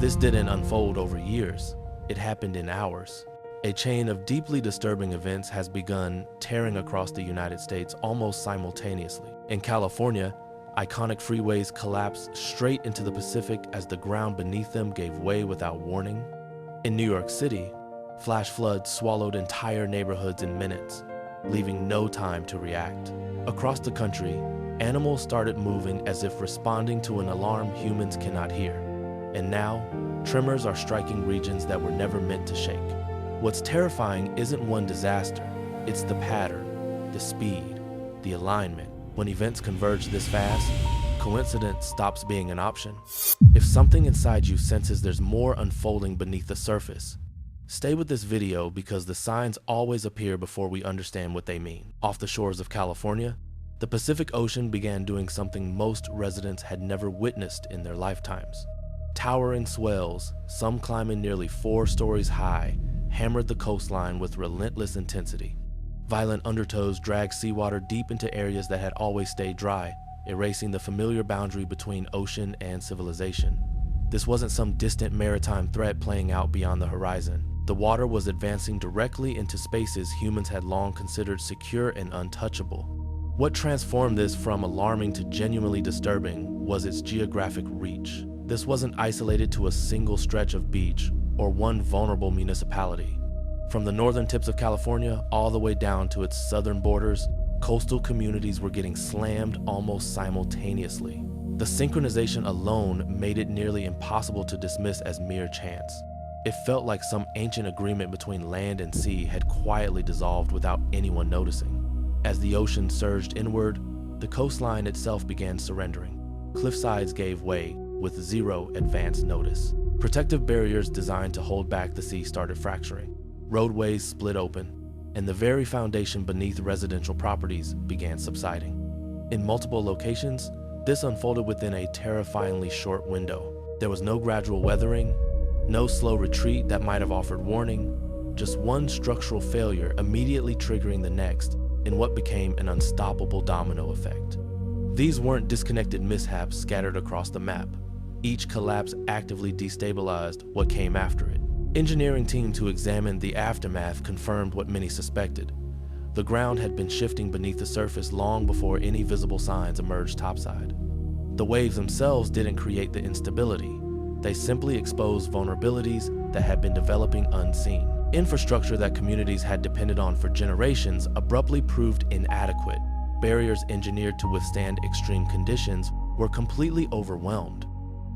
This didn't unfold over years, it happened in hours. A chain of deeply disturbing events has begun tearing across the United States almost simultaneously. In California, iconic freeways collapsed straight into the Pacific as the ground beneath them gave way without warning. In New York City, flash floods swallowed entire neighborhoods in minutes, leaving no time to react. Across the country, animals started moving as if responding to an alarm humans cannot hear. And now, tremors are striking regions that were never meant to shake. What's terrifying isn't one disaster, it's the pattern, the speed, the alignment. When events converge this fast, coincidence stops being an option. If something inside you senses there's more unfolding beneath the surface, stay with this video because the signs always appear before we understand what they mean. Off the shores of California, the Pacific Ocean began doing something most residents had never witnessed in their lifetimes. Towering swells, some climbing nearly 4 stories high, hammered the coastline with relentless intensity. Violent undertows dragged seawater deep into areas that had always stayed dry, erasing the familiar boundary between ocean and civilization. This wasn't some distant maritime threat playing out beyond the horizon. The water was advancing directly into spaces humans had long considered secure and untouchable. What transformed this from alarming to genuinely disturbing was its geographic reach. This wasn't isolated to a single stretch of beach or one vulnerable municipality. From the northern tips of California all the way down to its southern borders, coastal communities were getting slammed almost simultaneously. The synchronization alone made it nearly impossible to dismiss as mere chance. It felt like some ancient agreement between land and sea had quietly dissolved without anyone noticing. As the ocean surged inward, the coastline itself began surrendering. Cliffsides gave way with zero advance notice. Protective barriers designed to hold back the sea started fracturing. Roadways split open, and the very foundation beneath residential properties began subsiding. In multiple locations, this unfolded within a terrifyingly short window. There was no gradual weathering, no slow retreat that might have offered warning, just one structural failure immediately triggering the next in what became an unstoppable domino effect. These weren't disconnected mishaps scattered across the map. Each collapse actively destabilized what came after it. Engineering teams who examined the aftermath confirmed what many suspected. The ground had been shifting beneath the surface long before any visible signs emerged topside. The waves themselves didn't create the instability. They simply exposed vulnerabilities that had been developing unseen. Infrastructure that communities had depended on for generations abruptly proved inadequate. Barriers engineered to withstand extreme conditions were completely overwhelmed.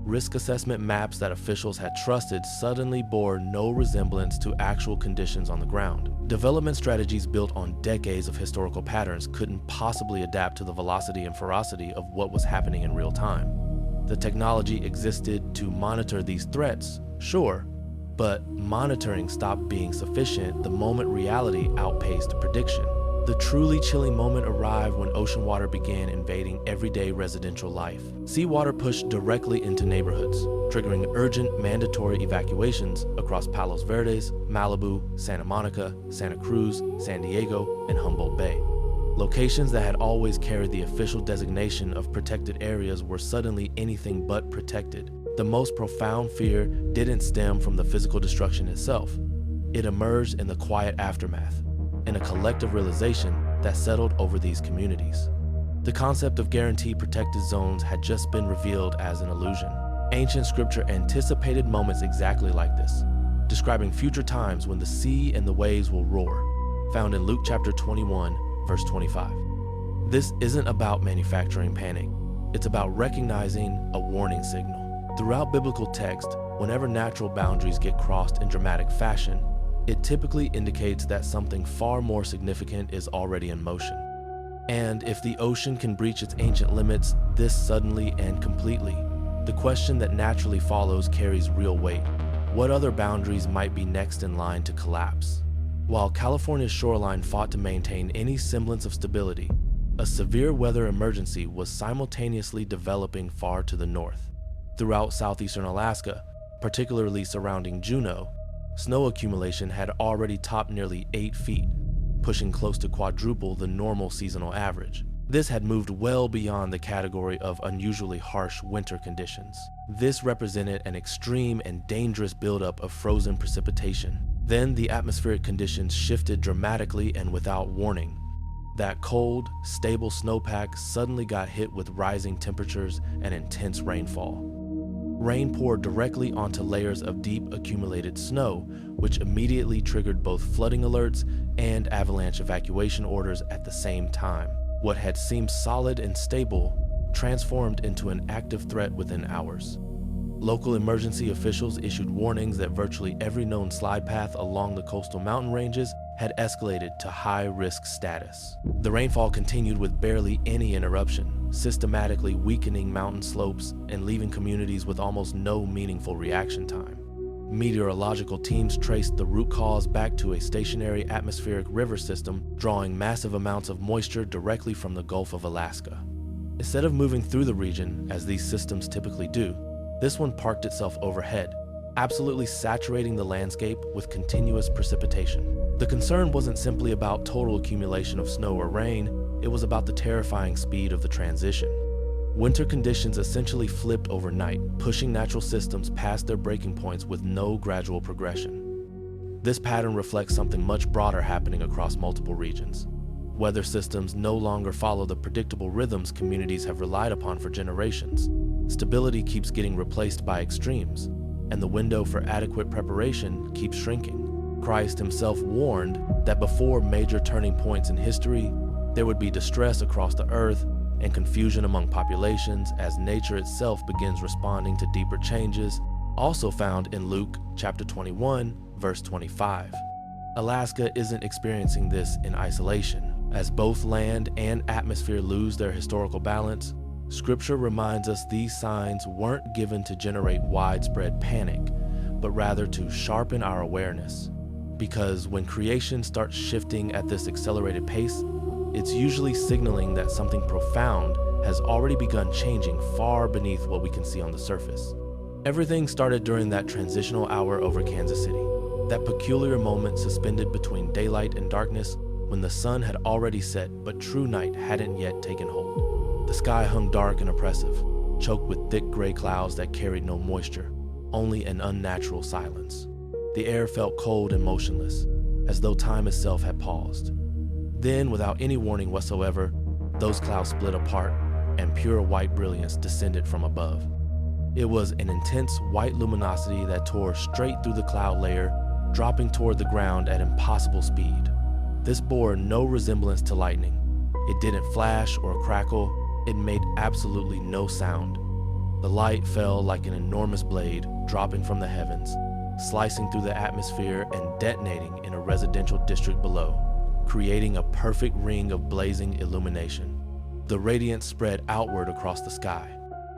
Risk assessment maps that officials had trusted suddenly bore no resemblance to actual conditions on the ground. Development strategies built on decades of historical patterns couldn't possibly adapt to the velocity and ferocity of what was happening in real time. The technology existed to monitor these threats, sure, but monitoring stopped being sufficient the moment reality outpaced prediction. The truly chilling moment arrived when ocean water began invading everyday residential life. Seawater pushed directly into neighborhoods, triggering urgent mandatory evacuations across Palos Verdes, Malibu, Santa Monica, Santa Cruz, San Diego, and Humboldt Bay. Locations that had always carried the official designation of protected areas were suddenly anything but protected. The most profound fear didn't stem from the physical destruction itself. It emerged in the quiet aftermath, in a collective realization that settled over these communities. The concept of guaranteed protected zones had just been revealed as an illusion. Ancient scripture anticipated moments exactly like this, describing future times when the sea and the waves will roar, found in Luke chapter 21, verse 25. This isn't about manufacturing panic. It's about recognizing a warning signal. Throughout biblical text, whenever natural boundaries get crossed in dramatic fashion, it typically indicates that something far more significant is already in motion. And if the ocean can breach its ancient limits this suddenly and completely, the question that naturally follows carries real weight. What other boundaries might be next in line to collapse? While California's shoreline fought to maintain any semblance of stability, a severe weather emergency was simultaneously developing far to the north. Throughout southeastern Alaska, particularly surrounding Juneau, snow accumulation had already topped nearly 8 feet, pushing close to quadruple the normal seasonal average. This had moved well beyond the category of unusually harsh winter conditions. This represented an extreme and dangerous buildup of frozen precipitation. Then the atmospheric conditions shifted dramatically and without warning. That cold, stable snowpack suddenly got hit with rising temperatures and intense rainfall. Rain poured directly onto layers of deep accumulated snow, which immediately triggered both flooding alerts and avalanche evacuation orders at the same time. What had seemed solid and stable transformed into an active threat within hours. Local emergency officials issued warnings that virtually every known slide path along the coastal mountain ranges had escalated to high-risk status. The rainfall continued with barely any interruption, systematically weakening mountain slopes and leaving communities with almost no meaningful reaction time. Meteorological teams traced the root cause back to a stationary atmospheric river system drawing massive amounts of moisture directly from the Gulf of Alaska. Instead of moving through the region, as these systems typically do, this one parked itself overhead, absolutely saturating the landscape with continuous precipitation. The concern wasn't simply about total accumulation of snow or rain, it was about the terrifying speed of the transition. Winter conditions essentially flipped overnight, pushing natural systems past their breaking points with no gradual progression. This pattern reflects something much broader happening across multiple regions. Weather systems no longer follow the predictable rhythms communities have relied upon for generations. Stability keeps getting replaced by extremes, and the window for adequate preparation keeps shrinking. Christ himself warned that before major turning points in history, there would be distress across the earth and confusion among populations as nature itself begins responding to deeper changes, also found in Luke chapter 21, verse 25. Alaska isn't experiencing this in isolation. As both land and atmosphere lose their historical balance, Scripture reminds us these signs weren't given to generate widespread panic, but rather to sharpen our awareness. Because when creation starts shifting at this accelerated pace, it's usually signaling that something profound has already begun changing far beneath what we can see on the surface. Everything started during that transitional hour over Kansas City, that peculiar moment suspended between daylight and darkness when the sun had already set but true night hadn't yet taken hold. The sky hung dark and oppressive, choked with thick gray clouds that carried no moisture, only an unnatural silence. The air felt cold and motionless, as though time itself had paused. Then, without any warning whatsoever, those clouds split apart and pure white brilliance descended from above. It was an intense white luminosity that tore straight through the cloud layer, dropping toward the ground at impossible speed. This bore no resemblance to lightning. It didn't flash or crackle. It made absolutely no sound. The light fell like an enormous blade dropping from the heavens, slicing through the atmosphere and detonating in a residential district below, creating a perfect ring of blazing illumination. The radiance spread outward across the sky,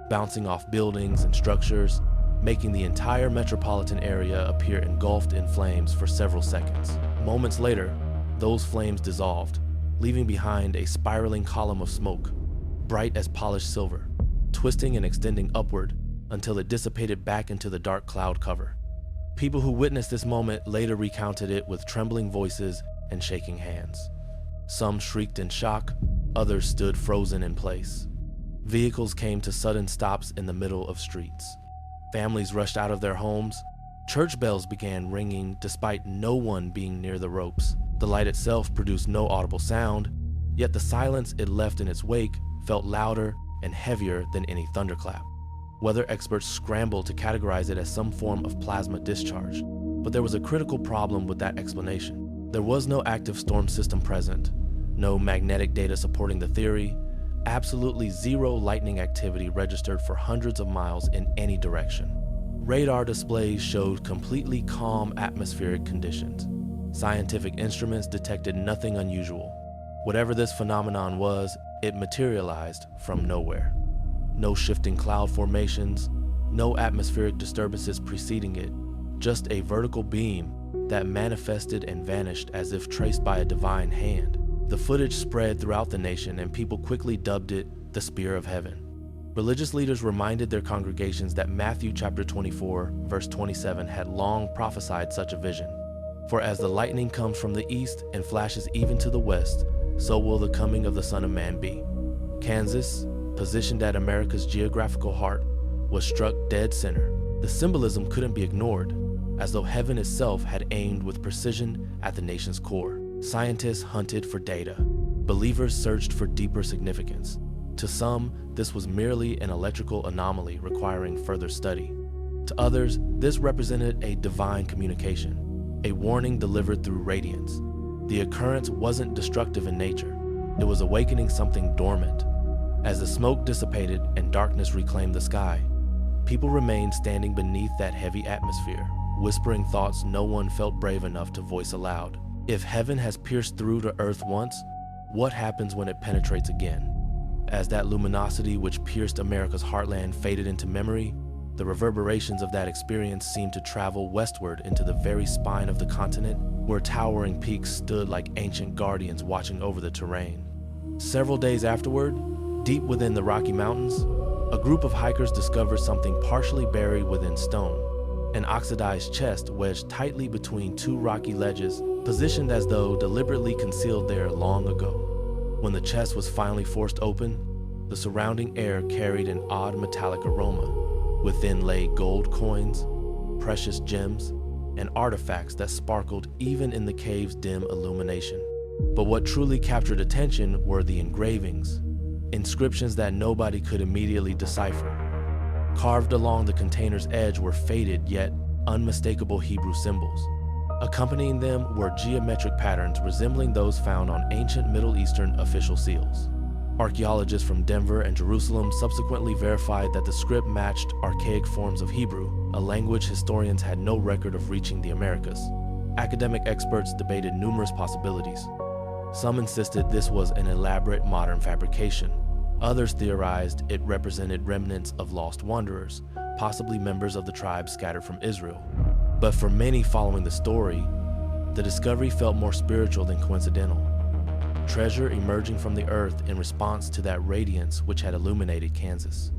bouncing off buildings and structures, making the entire metropolitan area appear engulfed in flames for several seconds. Moments later, those flames dissolved, leaving behind a spiraling column of smoke, bright as polished silver, twisting and extending upward until it dissipated back into the dark cloud cover. People who witnessed this moment later recounted it with trembling voices and shaking hands. Some shrieked in shock, others stood frozen in place. Vehicles came to sudden stops in the middle of streets. Families rushed out of their homes. Church bells began ringing despite no one being near the ropes. The light itself produced no audible sound, yet the silence it left in its wake felt louder and heavier than any thunderclap. Weather experts scrambled to categorize it as some form of plasma discharge, but there was a critical problem with that explanation. There was no active storm system present, no magnetic data supporting the theory, absolutely zero lightning activity registered for hundreds of miles in any direction. Radar displays showed completely calm atmospheric conditions. Scientific instruments detected nothing unusual. Whatever this phenomenon was, it materialized from nowhere. No shifting cloud formations, no atmospheric disturbances preceding it, just a vertical beam that manifested and vanished as if traced by a divine hand. The footage spread throughout the nation and people quickly dubbed it the Spear of Heaven. Religious leaders reminded their congregations that Matthew chapter 24, verse 27 had long prophesied such a vision. For as the lightning comes from the east and flashes even to the west, so will the coming of the Son of Man be. Kansas, positioned at America's geographical heart, was struck dead center. The symbolism couldn't be ignored, as though heaven itself had aimed with precision at the nation's core. Scientists hunted for data. Believers searched for deeper significance. To some, this was merely an electrical anomaly requiring further study. To others, this represented a divine communication, a warning delivered through radiance. The occurrence wasn't destructive in nature. It was awakening something dormant. As the smoke dissipated and darkness reclaimed the sky, people remained standing beneath that heavy atmosphere, whispering thoughts no one felt brave enough to voice aloud. If heaven has pierced through to earth once, what happens when it penetrates again? As that luminosity which pierced America's heartland faded into memory, the reverberations of that experience seemed to travel westward into the very spine of the continent, where towering peaks stood like ancient guardians watching over the terrain. Several days afterward, deep within the Rocky Mountains, a group of hikers discovered something partially buried within stone, an oxidized chest wedged tightly between two rocky ledges, positioned as though deliberately concealed there long ago. When the chest was finally forced open, the surrounding air carried an odd metallic aroma. Within lay gold coins, precious gems, and artifacts that sparkled even in the cave's dim illumination. But what truly captured attention were the engravings, inscriptions that nobody could immediately decipher. Carved along the container's edge were faded yet unmistakable Hebrew symbols. Accompanying them were geometric patterns resembling those found on ancient Middle Eastern official seals. Archaeologists from Denver and Jerusalem subsequently verified that the script matched archaic forms of Hebrew, a language historians had no record of reaching the Americas. Academic experts debated numerous possibilities. Some insisted this was an elaborate modern fabrication. Others theorized it represented remnants of lost wanderers, possibly members of the tribes scattered from Israel. But for many following the story, the discovery felt more spiritual than coincidental. Treasure emerging from the earth in response to that radiance which had illuminated Kansas.